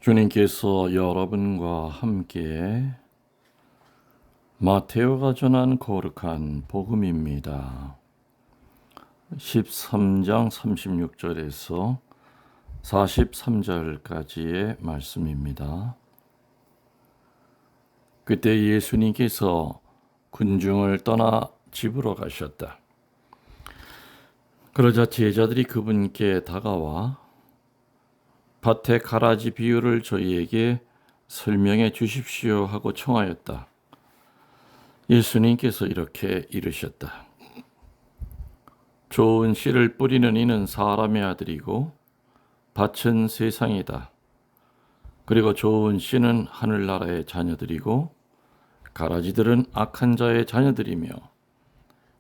주님께서 여러분과 함께 마테오가 전한 거룩한 복음입니다. 13장 36절에서 43절까지의 말씀입니다. 그때 예수님께서 군중을 떠나 집으로 가셨다. 그러자 제자들이 그분께 다가와 밭의 가라지 비유를 저희에게 설명해 주십시오 하고 청하였다. 예수님께서 이렇게 이르셨다. 좋은 씨를 뿌리는 이는 사람의 아들이고 밭은 세상이다. 그리고 좋은 씨는 하늘나라의 자녀들이고 가라지들은 악한 자의 자녀들이며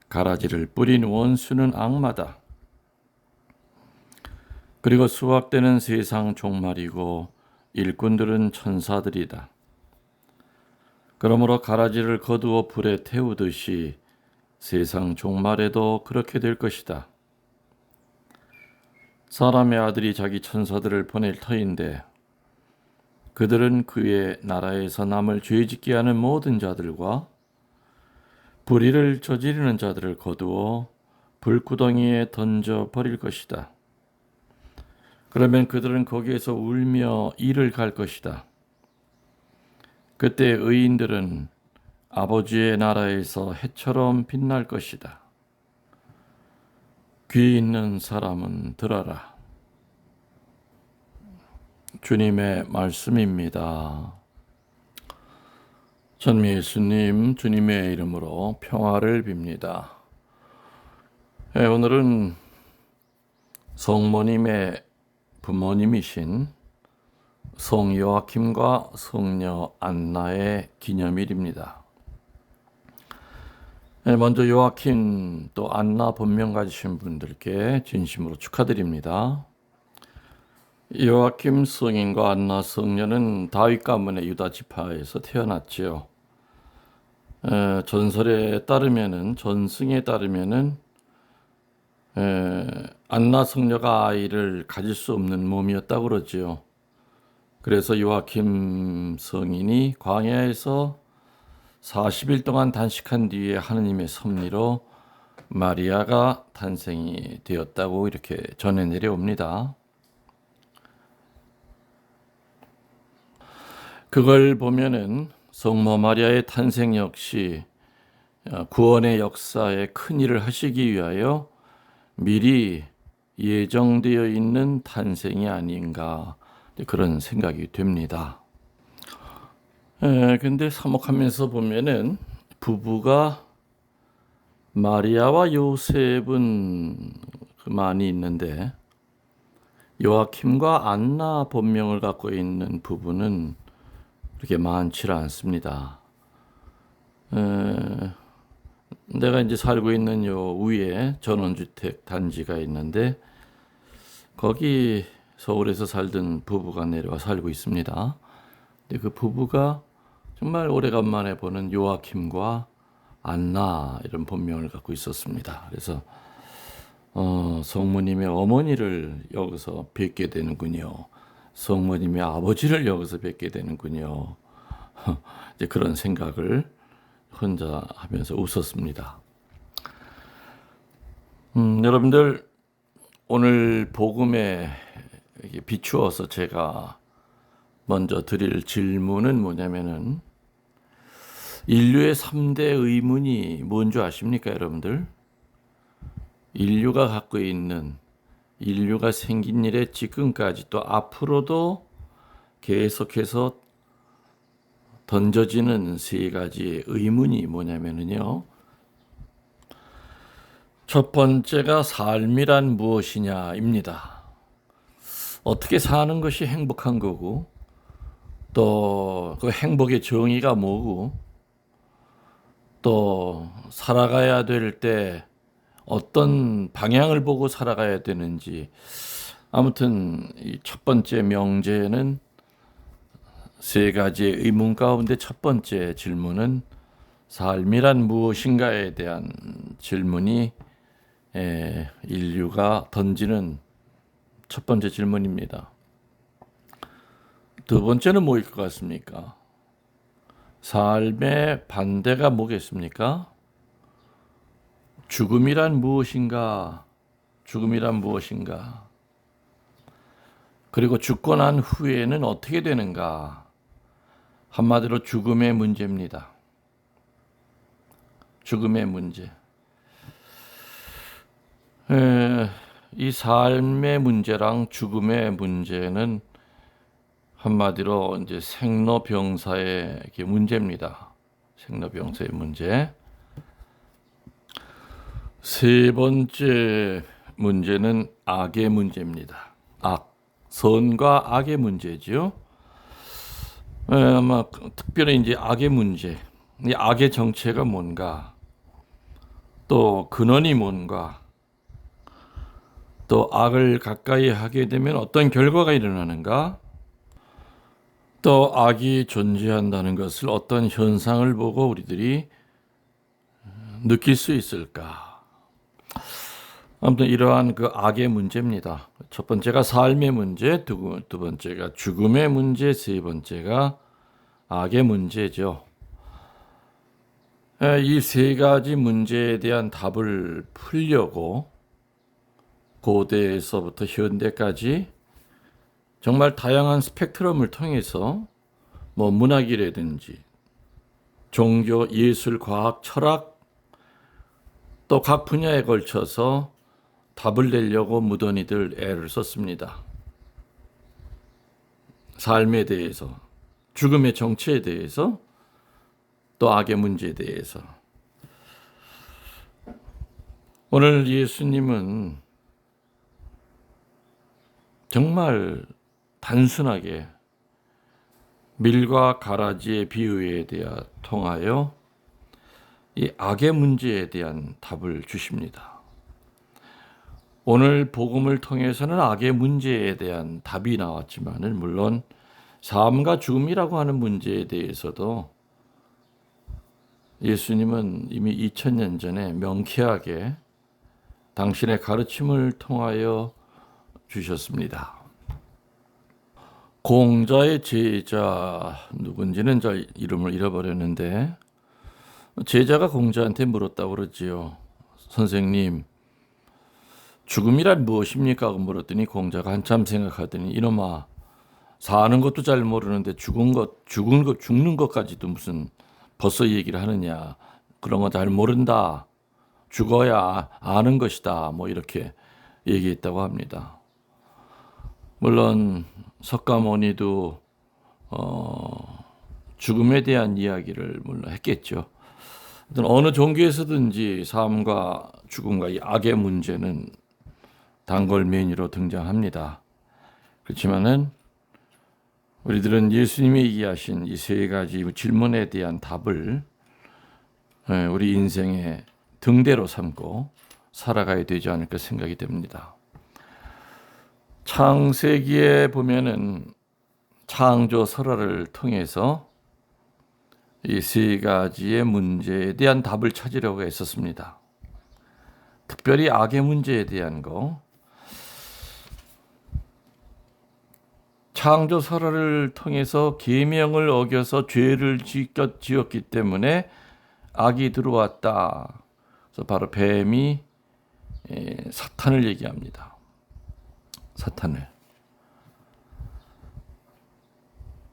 가라지를 뿌린 원수는 악마다. 그리고 수확되는 세상 종말이고 일꾼들은 천사들이다. 그러므로 가라지를 거두어 불에 태우듯이 세상 종말에도 그렇게 될 것이다. 사람의 아들이 자기 천사들을 보낼 터인데 그들은 그의 나라에서 남을 죄짓게 하는 모든 자들과 불의를 저지르는 자들을 거두어 불구덩이에 던져 버릴 것이다. 그러면 그들은 거기에서 울며 이를 갈 것이다. 그때 의인들은 아버지의 나라에서 해처럼 빛날 것이다. 귀 있는 사람은 들어라. 주님의 말씀입니다. 전 예수님 주님의 이름으로 평화를 빕니다. 오늘은 성모님의 부모님이신 성 요아킴과 성녀 안나의 기념일입니다. 먼저 요아킴 또 안나 본명 가지신 분들께 진심으로 축하드립니다. 요아킴 성인과 안나 성녀는 다윗 가문의 유다 지파에서 태어났지요. 전설에 따르면은 전승에 따르면은 안나 성녀가 아이를 가질 수 없는 몸이었다고 그러지요. 그래서 요아킴 성인이 광야에서 40일 동안 단식한 뒤에 하느님의 섭리로 마리아가 탄생이 되었다고 이렇게 전해 내려옵니다. 그걸 보면은 성모 마리아의 탄생 역시 구원의 역사에 큰 일을 하시기 위하여 미리 예정되어 있는 탄생이 아닌가 그런 생각이 됩니다. 근데 사목하면서 보면은 부부가 마리아와 요셉은 많이 있는데 요아킴과 안나 본명을 갖고 있는 부부는 그렇게 많지 않습니다. 내가 이제 살고 있는 요 위에 전원주택 단지가 있는데 거기 서울에서 살던 부부가 내려와 살고 있습니다. 근데 그 부부가 정말 오래간만에 보는 요아킴과 안나 이런 본명을 갖고 있었습니다. 그래서 성모님의 어머니를 여기서 뵙게 되는군요. 성모님의 아버지를 여기서 뵙게 되는군요. 이제 그런 생각을 혼자 하면서 웃었습니다. 여러분들 오늘 복음에 비추어서 제가 먼저 드릴 질문은 뭐냐면은 인류의 3대 의문이 뭔지 아십니까, 여러분들? 인류가 갖고 있는 인류가 생긴 일에 지금까지 또 앞으로도 계속해서 던져지는 세 가지의 의문이 뭐냐면요. 첫 번째가 삶이란 무엇이냐입니다. 어떻게 사는 것이 행복한 거고, 또 그 행복의 정의가 뭐고, 또 살아가야 될 때 어떤 방향을 보고 살아가야 되는지, 아무튼 이 첫 번째 명제는 세 가지의 의문 가운데 첫 번째 질문은 삶이란 무엇인가에 대한 질문이 인류가 던지는 첫 번째 질문입니다. 두 번째는 뭐일 것 같습니까? 삶의 반대가 뭐겠습니까? 죽음이란 무엇인가? 죽음이란 무엇인가? 그리고 죽고 난 후에는 어떻게 되는가? 한마디로 죽음의 문제입니다. 죽음의 문제. 이 삶의 문제랑 죽음의 문제는 한마디로 이제 생로병사의 문제입니다. 생로병사의 문제. 세 번째 문제는 악의 문제입니다. 악, 선과 악의 문제죠. 아마 특별히 이제 악의 문제, 이 악의 정체가 뭔가, 또 근원이 뭔가, 또 악을 가까이 하게 되면 어떤 결과가 일어나는가, 또 악이 존재한다는 것을 어떤 현상을 보고 우리들이 느낄 수 있을까. 아무튼 이러한 그 악의 문제입니다. 첫 번째가 삶의 문제, 두 번째가 죽음의 문제, 세 번째가 악의 문제죠. 이 세 가지 문제에 대한 답을 풀려고 고대에서부터 현대까지 정말 다양한 스펙트럼을 통해서 문학이라든지 종교, 예술, 과학, 철학 또 각 분야에 걸쳐서 답을 내려고 무던히들 애를 썼습니다. 삶에 대해서, 죽음의 정체에 대해서, 또 악의 문제에 대해서. 오늘 예수님은 정말 단순하게 밀과 가라지의 비유에 대하 통하여 이 악의 문제에 대한 답을 주십니다. 오늘 복음을 통해서는 악의 문제에 대한 답이 나왔지만은 물론 삶과 죽음이라고 하는 문제에 대해서도 예수님은 이미 2000년 전에 명쾌하게 당신의 가르침을 통하여 주셨습니다. 공자의 제자 누군지는 잘 이름을 잃어버렸는데 제자가 공자한테 물었다고 그러지요. 선생님, 죽음이란 무엇입니까? 하고 물었더니 공자가 한참 생각하더니 이놈아, 사는 것도 잘 모르는데 죽는 것까지도 무슨 벌써 얘기를 하느냐. 그런 거 잘 모른다. 죽어야 아는 것이다. 이렇게 얘기했다고 합니다. 물론 석가모니도 죽음에 대한 이야기를 물론 했겠죠. 어느 종교에서든지 삶과 죽음과 이 악의 문제는 단골 메뉴로 등장합니다. 그렇지만은 우리들은 예수님이 얘기하신 이 세 가지 질문에 대한 답을 우리 인생의 등대로 삼고 살아가야 되지 않을까 생각이 됩니다. 창세기에 보면은 창조 설화를 통해서 이 세 가지의 문제에 대한 답을 찾으려고 했었습니다. 특별히 악의 문제에 대한 거, 창조 설화를 통해서 계명을 어겨서 죄를 지었기 때문에 악이 들어왔다. 그래서 바로 뱀이 사탄을 얘기합니다. 사탄을.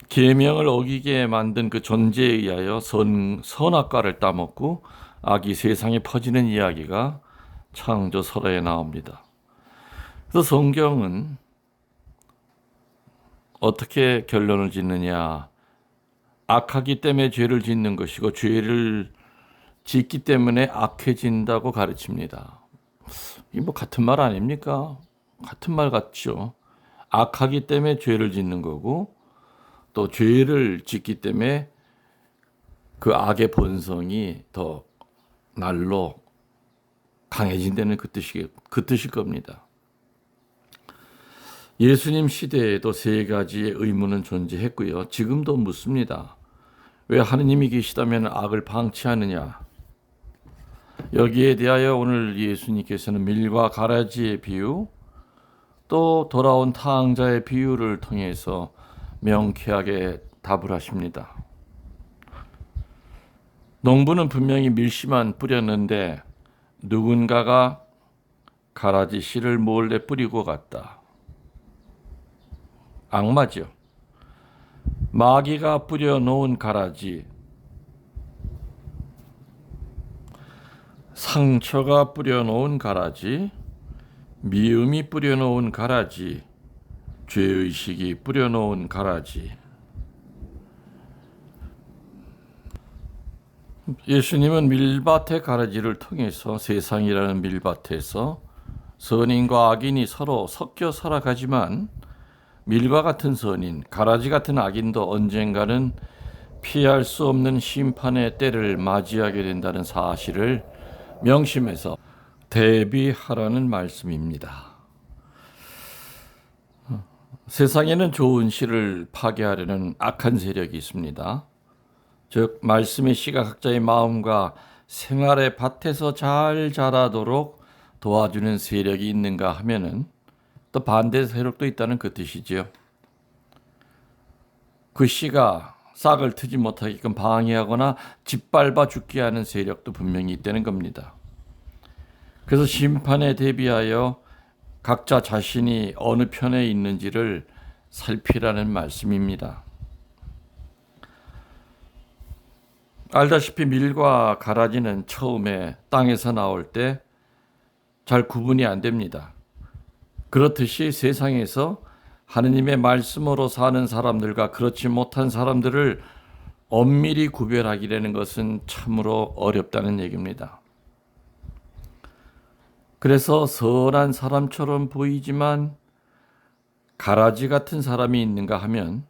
계명을 어기게 만든 그 존재에 의하여 선악과를 따먹고 악이 세상에 퍼지는 이야기가 창조 설화에 나옵니다. 그래서 성경은 어떻게 결론을 짓느냐? 악하기 때문에 죄를 짓는 것이고 죄를 짓기 때문에 악해진다고 가르칩니다. 이게 같은 말 아닙니까? 같은 말 같죠. 악하기 때문에 죄를 짓는 거고 또 죄를 짓기 때문에 그 악의 본성이 더 날로 강해진다는 그 뜻일 겁니다. 예수님 시대에도 세 가지의 의문은 존재했고요. 지금도 묻습니다. 왜 하느님이 계시다면 악을 방치하느냐? 여기에 대하여 오늘 예수님께서는 밀과 가라지의 비유, 또 돌아온 탕자의 비유를 통해서 명쾌하게 답을 하십니다. 농부는 분명히 밀씨만 뿌렸는데 누군가가 가라지 씨를 몰래 뿌리고 갔다. 악마죠. 마귀가 뿌려놓은 가라지, 상처가 뿌려놓은 가라지, 미움이 뿌려놓은 가라지, 죄의식이 뿌려놓은 가라지. 예수님은 밀밭의 가라지를 통해서 세상이라는 밀밭에서 선인과 악인이 서로 섞여 살아가지만 밀과 같은 선인, 가라지 같은 악인도 언젠가는 피할 수 없는 심판의 때를 맞이하게 된다는 사실을 명심해서 대비하라는 말씀입니다. 세상에는 좋은 씨를 파괴하려는 악한 세력이 있습니다. 즉 말씀의 씨가 각자의 마음과 생활의 밭에서 잘 자라도록 도와주는 세력이 있는가 하면은 또 반대 세력도 있다는 그 뜻이지요. 그 씨가 싹을 트지 못하게끔 방해하거나 짓밟아 죽게 하는 세력도 분명히 있다는 겁니다. 그래서 심판에 대비하여 각자 자신이 어느 편에 있는지를 살피라는 말씀입니다. 알다시피 밀과 가라지는 처음에 땅에서 나올 때 잘 구분이 안 됩니다. 그렇듯이 세상에서 하느님의 말씀으로 사는 사람들과 그렇지 못한 사람들을 엄밀히 구별하기라는 것은 참으로 어렵다는 얘기입니다. 그래서 선한 사람처럼 보이지만 가라지 같은 사람이 있는가 하면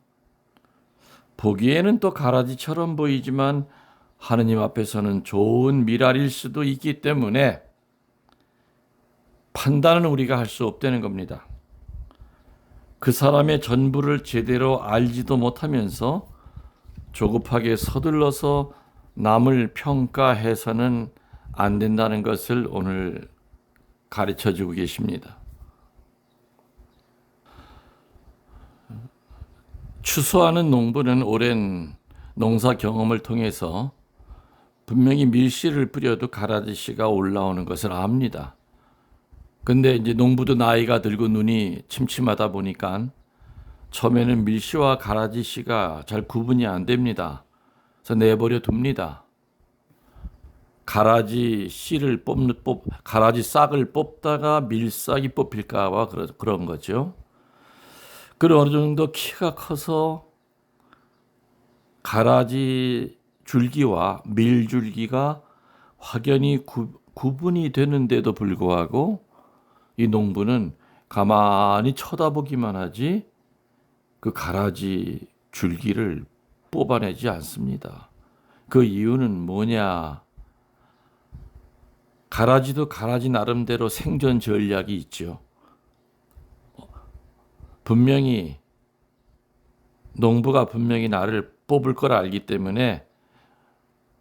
보기에는 또 가라지처럼 보이지만 하느님 앞에서는 좋은 밀알일 수도 있기 때문에 판단은 우리가 할 수 없다는 겁니다. 그 사람의 전부를 제대로 알지도 못하면서 조급하게 서둘러서 남을 평가해서는 안 된다는 것을 오늘 가르쳐주고 계십니다. 추수하는 농부는 오랜 농사 경험을 통해서 분명히 밀씨를 뿌려도 가라지 씨가 올라오는 것을 압니다. 근데 이제 농부도 나이가 들고 눈이 침침하다 보니까 처음에는 밀씨와 가라지 씨가 잘 구분이 안 됩니다. 그래서 내버려 둡니다. 가라지 씨를 가라지 싹을 뽑다가 밀싹이 뽑힐까봐 그런 거죠. 그리고 어느 정도 키가 커서 가라지 줄기와 밀줄기가 확연히 구분이 되는데도 불구하고 이 농부는 가만히 쳐다보기만 하지 그 가라지 줄기를 뽑아내지 않습니다. 그 이유는 뭐냐? 가라지도 가라지 나름대로 생존 전략이 있죠. 농부가 분명히 나를 뽑을 걸 알기 때문에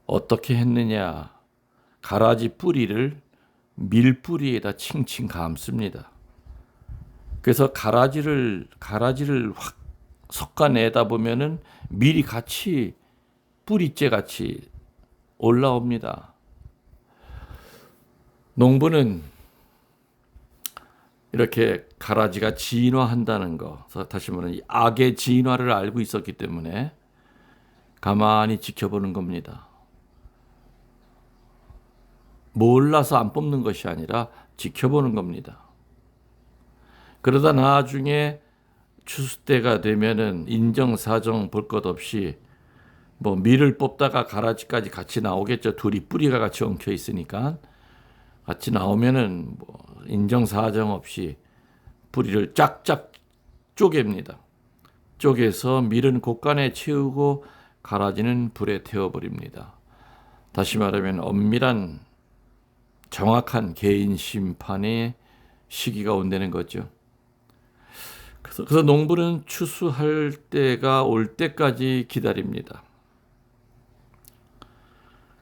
어떻게 했느냐? 가라지 뿌리를 밀뿌리에다 칭칭 감습니다. 그래서 가라지를 확 솎아내다 보면은 밀이 같이 뿌리째 같이 올라옵니다. 농부는 이렇게 가라지가 진화한다는 거, 다시 말하면 악의 진화를 알고 있었기 때문에 가만히 지켜보는 겁니다. 몰라서 안 뽑는 것이 아니라 지켜보는 겁니다. 그러다 나중에 추수 때가 되면은 인정사정 볼 것 없이 뭐 밀을 뽑다가 가라지까지 같이 나오겠죠. 둘이 뿌리가 같이 엉켜 있으니까 같이 나오면은 뭐 인정사정 없이 뿌리를 쫙쫙 쪼갭니다. 쪼개서 밀은 곳간에 채우고 가라지는 불에 태워버립니다. 다시 말하면 엄밀한 정확한 개인 심판의 시기가 온다는 거죠. 그래서 농부는 추수할 때가 올 때까지 기다립니다.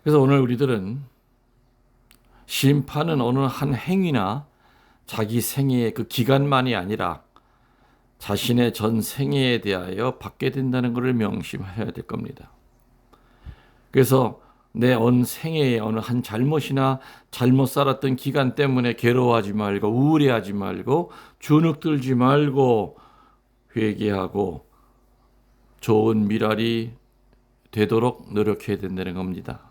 그래서 오늘 우리들은 심판은 어느 한 행위나 자기 생애의 그 기간만이 아니라 자신의 전 생애에 대하여 받게 된다는 것을 명심해야 될 겁니다. 그래서 내 온 생애에 어느 한 잘못이나 잘못 살았던 기간 때문에 괴로워하지 말고 우울해하지 말고 주눅들지 말고 회개하고 좋은 미랄이 되도록 노력해야 된다는 겁니다.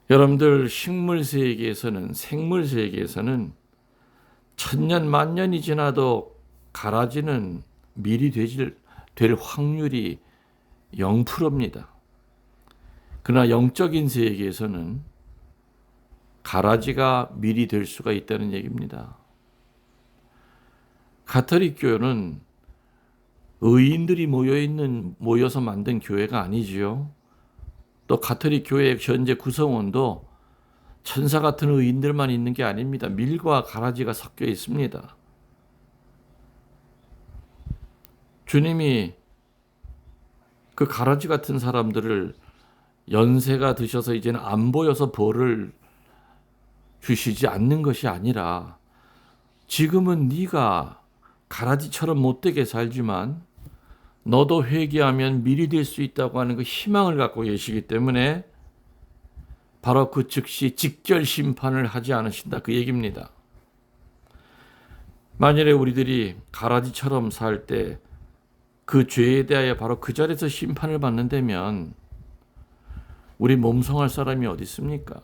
여러분들 식물 세계에서는 생물 세계에서는 천년 만년이 지나도 가라지는 밀이 될 확률이 0%입니다. 그러나 영적인 세계에서는 가라지가 밀이 될 수가 있다는 얘기입니다. 가톨릭 교회는 의인들이 모여서 만든 교회가 아니지요. 또 가톨릭 교회의 현재 구성원도 천사 같은 의인들만 있는 게 아닙니다. 밀과 가라지가 섞여 있습니다. 주님이 그 가라지 같은 사람들을 연세가 드셔서 이제는 안 보여서 벌을 주시지 않는 것이 아니라 지금은 네가 가라지처럼 못되게 살지만 너도 회개하면 밀이 될 수 있다고 하는 그 희망을 갖고 계시기 때문에 바로 그 즉시 직결 심판을 하지 않으신다 그 얘기입니다. 만일에 우리들이 가라지처럼 살 때 그 죄에 대하여 바로 그 자리에서 심판을 받는다면 우리 몸성할 사람이 어디 있습니까?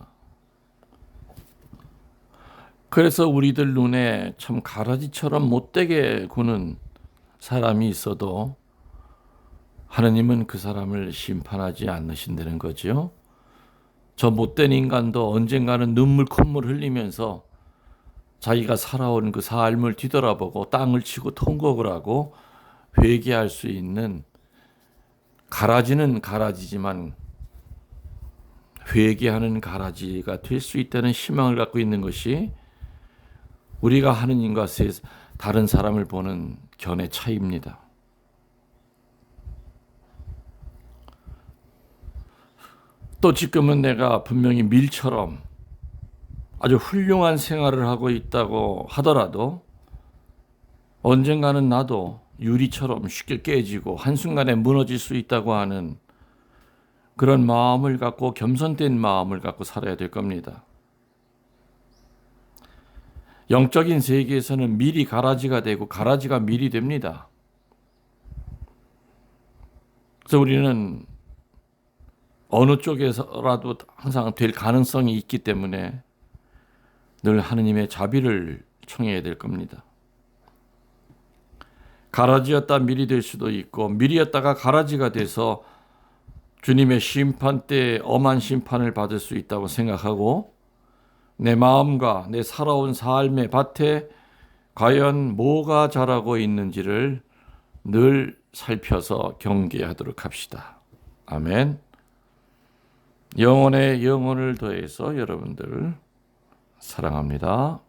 그래서 우리들 눈에 참 가라지처럼 못되게 구는 사람이 있어도 하느님은 그 사람을 심판하지 않으신다는 거죠. 저 못된 인간도 언젠가는 눈물 콧물 흘리면서 자기가 살아온 그 삶을 뒤돌아보고 땅을 치고 통곡을 하고 회개할 수 있는 가라지는 가라지지만 회개하는 가라지가 될 수 있다는 희망을 갖고 있는 것이 우리가 하느님과 다른 사람을 보는 견해 차이입니다. 또 지금은 내가 분명히 밀처럼 아주 훌륭한 생활을 하고 있다고 하더라도 언젠가는 나도 유리처럼 쉽게 깨지고 한순간에 무너질 수 있다고 하는 그런 마음을 갖고 겸손된 마음을 갖고 살아야 될 겁니다. 영적인 세계에서는 밀이 가라지가 되고 가라지가 밀이 됩니다. 그래서 우리는 어느 쪽에서라도 항상 될 가능성이 있기 때문에 늘 하느님의 자비를 청해야 될 겁니다. 가라지였다 밀이 될 수도 있고 밀이었다가 가라지가 돼서 주님의 심판 때 엄한 심판을 받을 수 있다고 생각하고 내 마음과 내 살아온 삶의 밭에 과연 뭐가 자라고 있는지를 늘 살펴서 경계하도록 합시다. 아멘. 영혼에 영혼을 더해서 여러분들 사랑합니다.